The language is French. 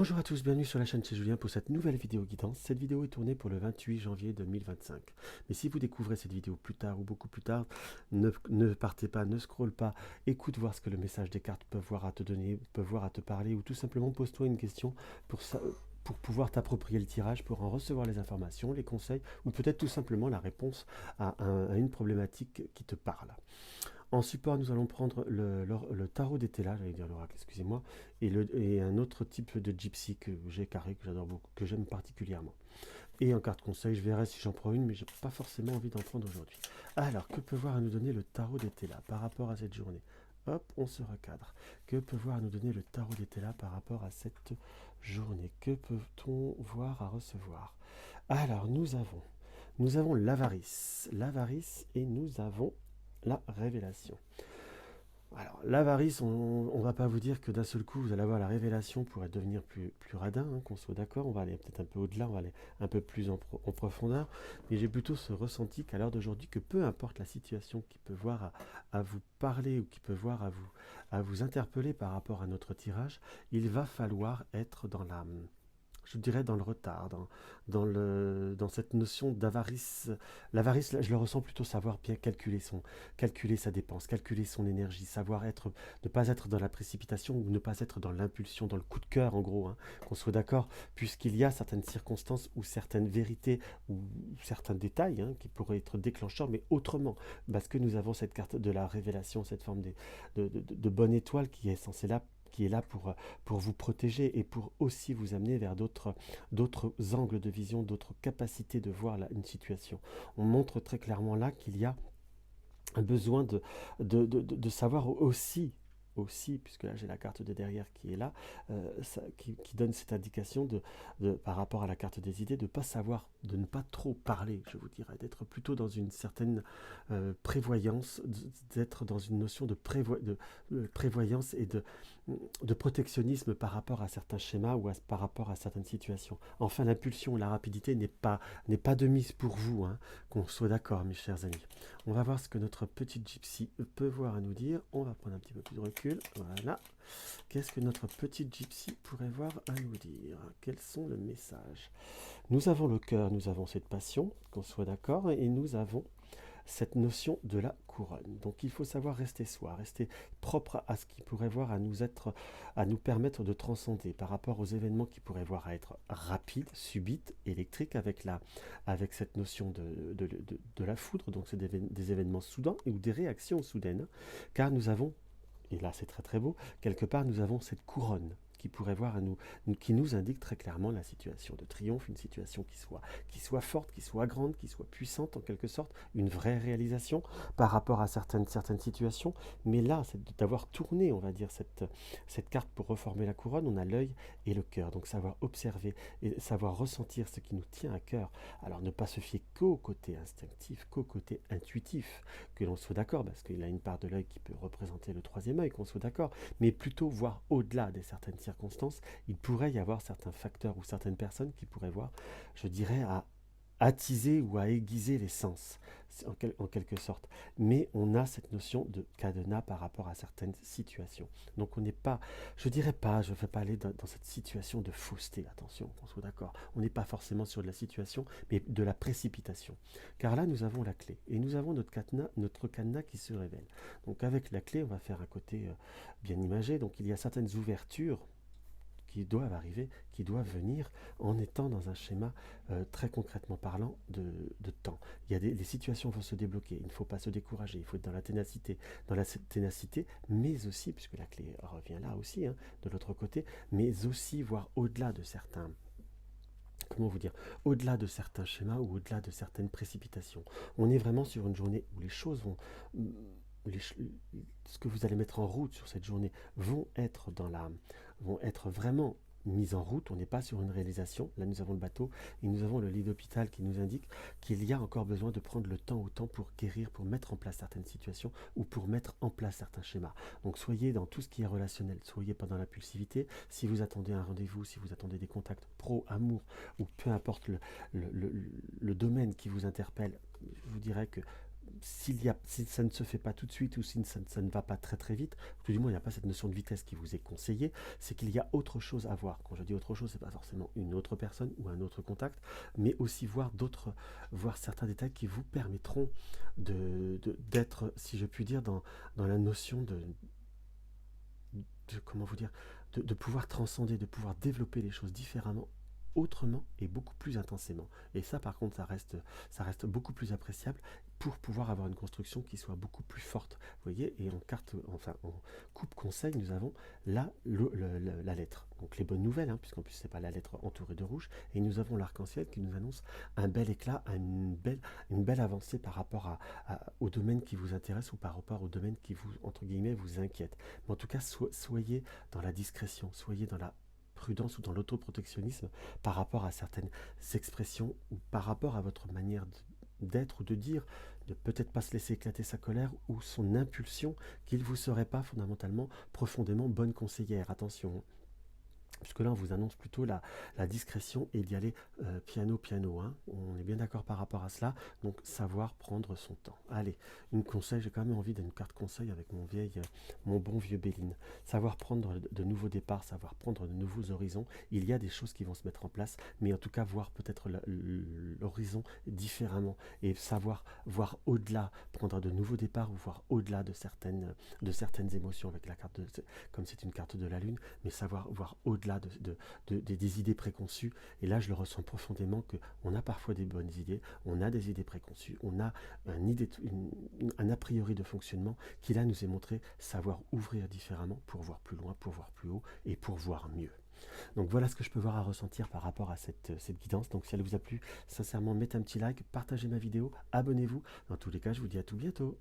Bonjour à tous, bienvenue sur la chaîne chez Julien pour cette nouvelle vidéo guidance. Cette vidéo est tournée pour le 28 janvier 2025. Mais si vous découvrez cette vidéo plus tard ou beaucoup plus tard, ne partez pas, ne scrolle pas, écoute voir ce que le message des cartes peut voir à te donner, peut voir à te parler, ou tout simplement pose-toi une question pour pouvoir t'approprier le tirage, pour en recevoir les informations, les conseils, ou peut-être tout simplement la réponse à une problématique qui te parle. En support, nous allons prendre le tarot d'Etela, j'allais dire l'oracle, excusez-moi, et un autre type de gypsy que j'ai carré, que j'adore beaucoup, que j'aime particulièrement. Et en carte conseil, je verrai si j'en prends une, mais j'ai pas forcément envie d'en prendre aujourd'hui. Alors, que peut voir à nous donner le tarot d'Etela par rapport à cette journée? Hop, on se recadre. Que peut voir à nous donner le tarot d'Etela par rapport à cette journée? Que peut-on voir à recevoir? Alors, nous avons l'avarice, et nous avons la révélation. Alors, l'avarice, on ne va pas vous dire que d'un seul coup, vous allez avoir la révélation pour devenir plus radin, hein, qu'on soit d'accord. On va aller peut-être un peu au-delà, on va aller un peu plus en profondeur. Mais j'ai plutôt ce ressenti qu'à l'heure d'aujourd'hui, que peu importe la situation qui peut voir à vous parler ou qui peut voir à vous interpeller par rapport à notre tirage, il va falloir être dans je dirais dans le retard, dans cette notion d'avarice. L'avarice, là, je le ressens plutôt savoir bien calculer sa dépense, calculer son énergie, ne pas être dans la précipitation ou ne pas être dans l'impulsion, dans le coup de cœur en gros, hein, qu'on soit d'accord, puisqu'il y a certaines circonstances ou certaines vérités ou certains détails, hein, qui pourraient être déclencheurs, mais autrement, parce que nous avons cette carte de la révélation, cette forme de bonne étoile qui est là pour vous protéger et pour aussi vous amener vers d'autres angles de vision, d'autres capacités de voir une situation. On montre très clairement là qu'il y a un besoin de savoir aussi, puisque là j'ai la carte de derrière qui est là, qui donne cette indication par rapport à la carte des idées, de pas savoir, de ne pas trop parler, je vous dirais, d'être plutôt dans une certaine prévoyance, d'être dans une notion de prévoyance et de protectionnisme par rapport à certains schémas ou par rapport à certaines situations. Enfin, l'impulsion et la rapidité n'est pas de mise pour vous, hein, qu'on soit d'accord, mes chers amis. On va voir ce que notre petite gypsy peut voir à nous dire. On va prendre un petit peu plus de recul. Voilà. Qu'est-ce que notre petite gypsy pourrait voir à nous dire? Quels sont les messages? Nous avons le cœur, nous avons cette passion, qu'on soit d'accord, et nous avons cette notion de la couronne. Donc il faut savoir rester soi, rester propre à ce qui pourrait voir à nous permettre de transcender par rapport aux événements qui pourraient voir à être rapides, subites, électriques, avec cette notion de la foudre, donc c'est des événements soudains ou des réactions soudaines, car nous avons, et là c'est très très beau, quelque part nous avons cette couronne qui pourrait voir qui nous indique très clairement la situation de triomphe, une situation qui soit forte, qui soit grande, qui soit puissante en quelque sorte, une vraie réalisation par rapport à certaines situations. Mais là, c'est d'avoir tourné, on va dire, cette carte pour reformer la couronne, on a l'œil et le cœur. Donc savoir observer et savoir ressentir ce qui nous tient à cœur. Alors ne pas se fier qu'au côté instinctif, qu'au côté intuitif, que l'on soit d'accord, parce qu'il a une part de l'œil qui peut représenter le troisième œil, qu'on soit d'accord, mais plutôt voir au-delà de certaines circonstances. Il pourrait y avoir certains facteurs ou certaines personnes qui pourraient voir, je dirais, à attiser ou à aiguiser les sens, en quelque sorte. Mais on a cette notion de cadenas par rapport à certaines situations. Donc on n'est pas, je dirais pas, je ne vais pas aller dans cette situation de fausseté, attention, qu'on soit d'accord. On n'est pas forcément sur de la situation, mais de la précipitation. Car là, nous avons la clé. Et nous avons notre cadenas qui se révèle. Donc avec la clé, on va faire un côté bien imagé. Donc il y a certaines ouvertures qui doivent arriver, qui doivent venir en étant dans un schéma très concrètement parlant de temps. Les situations vont se débloquer, il ne faut pas se décourager, il faut être dans la ténacité, mais aussi, puisque la clé revient là aussi, hein, de l'autre côté, mais aussi voir au-delà de certains, comment vous dire, au-delà de certains schémas ou au-delà de certaines précipitations. On est vraiment sur une journée où les choses vont, les, ce que vous allez mettre en route sur cette journée vont être vraiment mises en route. On n'est pas sur une réalisation. Là, nous avons le bateau et nous avons le lit d'hôpital qui nous indique qu'il y a encore besoin de prendre le temps au temps pour guérir, pour mettre en place certaines situations ou pour mettre en place certains schémas. Donc, soyez dans tout ce qui est relationnel. Soyez pas dans l'impulsivité. Si vous attendez un rendez-vous, si vous attendez des contacts pro, amour ou peu importe le domaine qui vous interpelle, je vous dirais que si ça ne se fait pas tout de suite ou si ça ne va pas très très vite, tout du moins il n'y a pas cette notion de vitesse qui vous est conseillée, c'est qu'il y a autre chose à voir. Quand je dis autre chose, c'est pas forcément une autre personne ou un autre contact, mais aussi voir certains détails qui vous permettront d'être, si je puis dire, dans la notion comment vous dire, de pouvoir transcender, de pouvoir développer les choses différemment, autrement et beaucoup plus intensément. Et ça, par contre, ça reste beaucoup plus appréciable pour pouvoir avoir une construction qui soit beaucoup plus forte. Vous voyez, et en coupe conseil, nous avons là la lettre. Donc les bonnes nouvelles, hein, puisqu'en plus c'est pas la lettre entourée de rouge, et nous avons l'arc-en-ciel qui nous annonce un bel éclat, une belle avancée par rapport au domaine qui vous intéresse ou par rapport au domaine qui vous, entre guillemets, vous inquiète. Mais en tout cas, soyez dans la discrétion, soyez dans la prudence ou dans l'autoprotectionnisme par rapport à certaines expressions ou par rapport à votre manière d'être ou de dire, de peut-être pas se laisser éclater sa colère ou son impulsion qu'il ne vous serait pas fondamentalement profondément bonne conseillère. Attention, puisque là on vous annonce plutôt la discrétion et d'y aller piano, hein. On est bien d'accord par rapport à cela, donc savoir prendre son temps. Allez, une conseil, j'ai quand même envie d'une carte conseil avec mon bon vieux Béline. Savoir prendre de nouveaux départs, savoir prendre de nouveaux horizons, il y a des choses qui vont se mettre en place, mais en tout cas voir peut-être l'horizon différemment et savoir voir au-delà, prendre de nouveaux départs ou voir au-delà de certaines émotions avec la carte comme c'est une carte de la lune, mais savoir voir au-delà des idées préconçues. Et là, je le ressens profondément qu'on a parfois des bonnes idées, on a des idées préconçues, on a un a priori de fonctionnement qui là nous est montré savoir ouvrir différemment pour voir plus loin, pour voir plus haut et pour voir mieux. Donc voilà ce que je peux voir à ressentir par rapport à cette guidance. Donc si elle vous a plu, sincèrement, mettez un petit like, partagez ma vidéo, abonnez-vous. Dans tous les cas, je vous dis à tout bientôt.